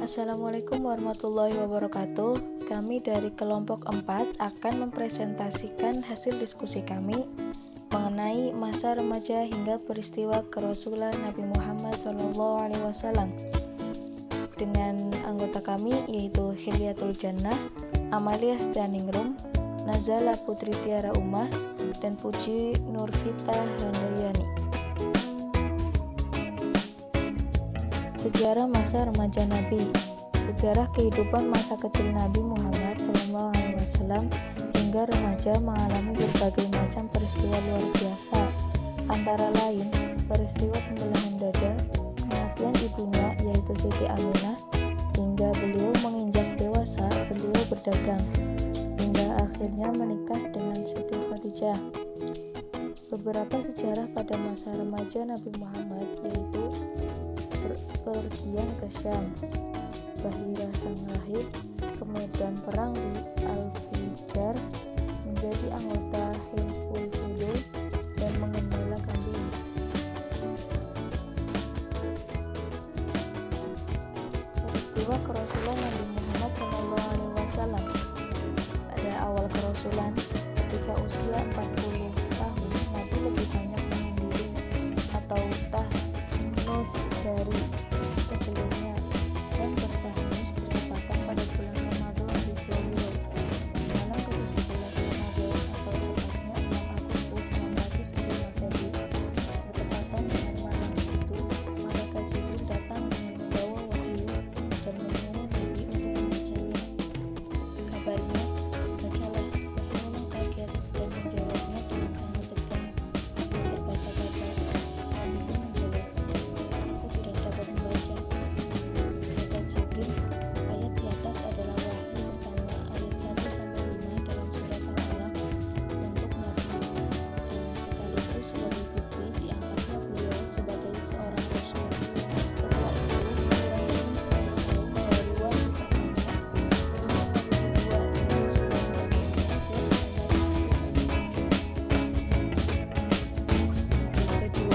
Assalamualaikum warahmatullahi wabarakatuh. Kami dari kelompok 4 akan mempresentasikan hasil diskusi kami mengenai masa remaja hingga peristiwa kerasulan Nabi Muhammad SAW dengan anggota kami yaitu Hilyatul Jannah, Amalia Staningrum, Nazala Putri Tiara Umah, dan Puji Nurvita Handayani. Sejarah masa remaja Nabi. Sejarah kehidupan masa kecil Nabi Muhammad SAW hingga remaja mengalami berbagai macam peristiwa luar biasa, antara lain peristiwa pembelahan dada, kematian ibunya yaitu Siti Aminah, hingga beliau menginjak dewasa, beliau berdagang, hingga akhirnya menikah dengan Siti Khadijah. Beberapa sejarah pada masa remaja Nabi Muhammad yaitu pergian ke Syam, Bahira sang rahib, ke medan perang di Al-Fijar, menjadi anggota Hilful Fudul, dan mengembala kambing. Peristiwa kerasulan Nabi Muhammad SAW. Pada awal kerasulan, ketika usia 40 tahun, Nabi lebih banyak menyendiri atau tahnus dari sebelumnya, dan bertahnus bertepatan pada bulan Ramadan di Florida, malam ke-17 Ramadan atau tepatnya 6 Agustus 601 Masehi. Bertepatan dengan malam itu, malaikat Jibril datang dengan membawa wahyu dan menyuruh Nabi untuk membacanya. Kabarnya, bacalah. Rasulullah kaget dan menjawabnya dengan sangat tegang. Dia berkata-kata, Nabi pun menjawab, aku tidak dapat membaca. Kata Jibril, ayat di atas adalah wahyu pertama, ayat 1-5 dalam surat Al-Alaq untuk Nabi, dan sekaligus sebagai bukti diangkatnya beliau sebagai seorang rasul. Setelah itu, kurang lebih setengah tahun dari wahyu pertama, turunnya wahyu kedua yang sudah menjadi terakhir antara 1 dan 2.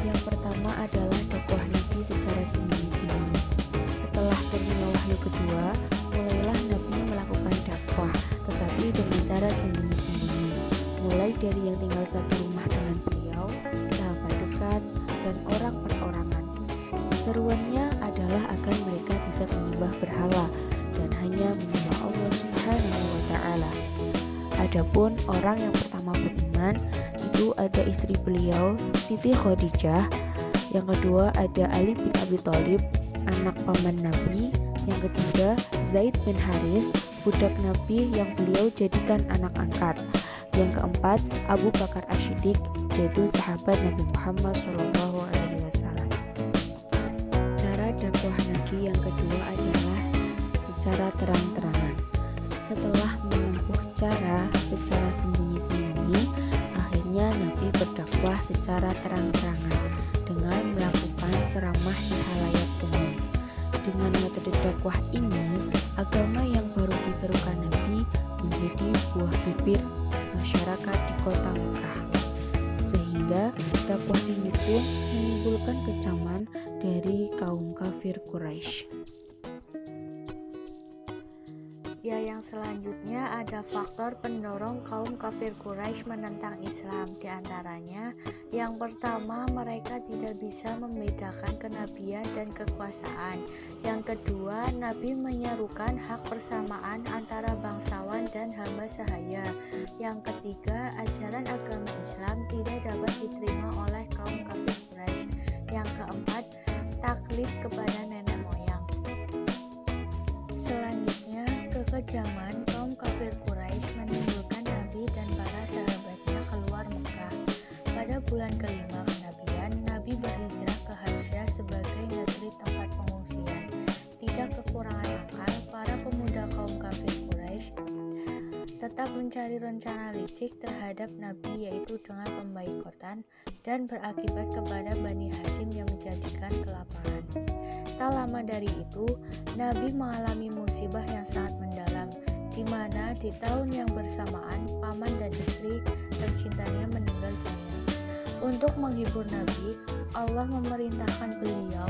Yang kedua adalah dakwah Nabi secara sembunyi-sembunyi. Setelah turunnya wahyu kedua, mulailah Nabi melakukan dakwah, tetapi dengan cara sembunyi-sembunyi. Mulai dari yang tinggal satu rumah dengan beliau, sahabat dekat, dan orang perorangan. Seruannya adalah agar mereka tidak menyembah berhala dan hanya menyembah Allah Subhanahu wa Ta'ala. Adapun orang yang pertama beriman itu ada istri beliau, Siti Khadijah. Yang kedua ada Ali bin Abi Thalib, anak paman Nabi. Yang ketiga Zaid bin Harith, budak Nabi yang beliau jadikan anak angkat. Yang keempat Abu Bakar As-Siddiq, yaitu sahabat Nabi Muhammad SAW. Cara dakwah Nabi yang kedua adalah secara terang-terangan. Setelah menempuh cara secara sembunyi-sembunyi, akhirnya Nabi berdakwah secara terang-terangan dengan melakukan ceramah di halayak umum. Dengan metode dakwah ini, agama yang baru diserukan Nabi menjadi buah bibir masyarakat di kota Mekah, sehingga dakwah ini pun menimbulkan kecaman dari kaum kafir Quraisy. Ya, yang selanjutnya ada faktor pendorong kaum kafir Quraisy menentang Islam. Di antaranya, yang pertama, mereka tidak bisa membedakan kenabian dan kekuasaan. Yang kedua, Nabi menyerukan hak persamaan antara bangsawan dan hamba sahaya. Yang ketiga, ajaran agama Islam tidak dapat diterima oleh kaum kafir Quraisy. Yang keempat, taklid kepada nenek moyang. Selanjutnya, kekejaman kaum kafir Quraisy menimbulkan Nabi dan para sahabatnya keluar Mekah. Pada bulan kelima kenabian, Nabi berhijrah ke Habasyah sebagai negeri tempat pengungsian. Tidak kekurangan akal, para pemuda kaum kafir Quraisy tetap mencari rencana licik terhadap Nabi, yaitu dengan pembaikotan dan berakibat kepada Bani Hasyim yang menjadikan kelaparan. Tak lama dari itu, Nabi mengalami musibah yang sangat mendalam, di mana di tahun yang bersamaan paman dan istri tercintanya meninggal dunia. Untuk menghibur Nabi, Allah memerintahkan beliau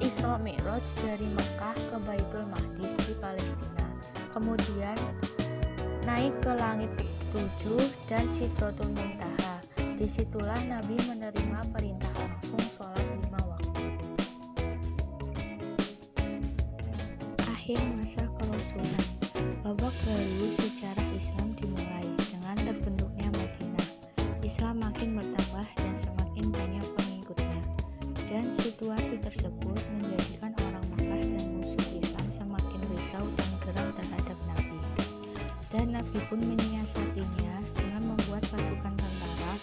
Isra Mi'raj dari Mekah ke Baitul Maqdis di Palestina, kemudian naik ke langit 7 dan Sidratul Muntaha. Disitulah Nabi menerima perintah langsung sholat 5 waktu. Akhir masa kerasulan. Babak baru sejarah Islam dimulai dengan terbentuknya Madinah. Islam makin bertambah dan semakin banyak pengikutnya. Dan situasi tersebut menjadikan orang Makkah dan musuh Islam semakin risau dan geram terhadap Nabi. Dan Nabi pun menyiasatinya dengan membuat pasukan tentara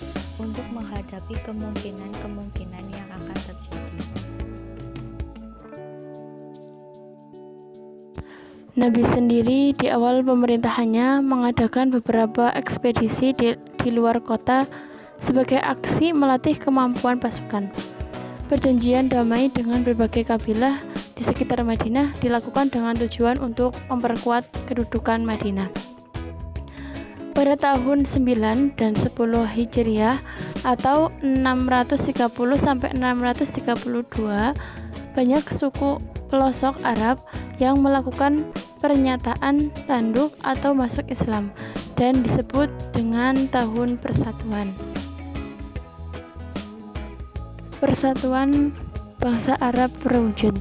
untuk menghadapi kemungkinan-kemungkinan yang akan terjadi. Nabi sendiri di awal pemerintahannya mengadakan beberapa ekspedisi di luar kota sebagai aksi melatih kemampuan pasukan. Perjanjian damai dengan berbagai kabilah di sekitar Madinah dilakukan dengan tujuan untuk memperkuat kedudukan Madinah. Pada tahun 9 dan 10 Hijriah atau 630 sampai 632, banyak suku pelosok Arab yang melakukan pernyataan tanduk atau masuk Islam dan disebut dengan Tahun Persatuan. Persatuan Bangsa Arab Berwujud.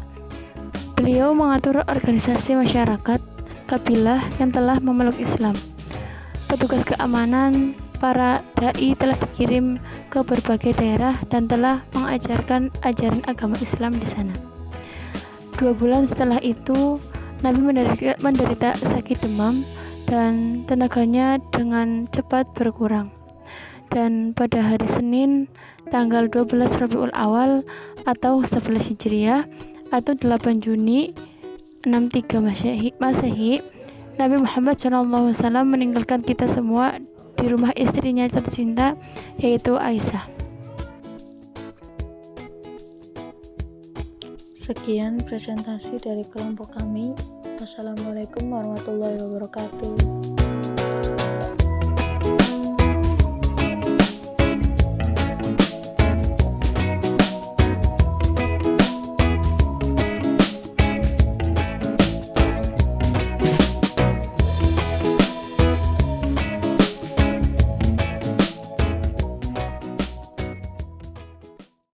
Beliau mengatur organisasi masyarakat kabilah yang telah memeluk Islam. Petugas keamanan para dai telah dikirim ke berbagai daerah dan telah mengajarkan ajaran agama Islam di sana. 2 bulan setelah itu, Nabi menderita sakit demam dan tenaganya dengan cepat berkurang. Dan pada hari Senin, tanggal 12 Rabiul Awal atau 11 Hijriah atau 8 Juni 63 Masehi, Nabi Muhammad SAW meninggalkan kita semua di rumah istrinya tercinta, yaitu Aisyah. Sekian presentasi dari kelompok kami. Wassalamualaikum warahmatullahi wabarakatuh.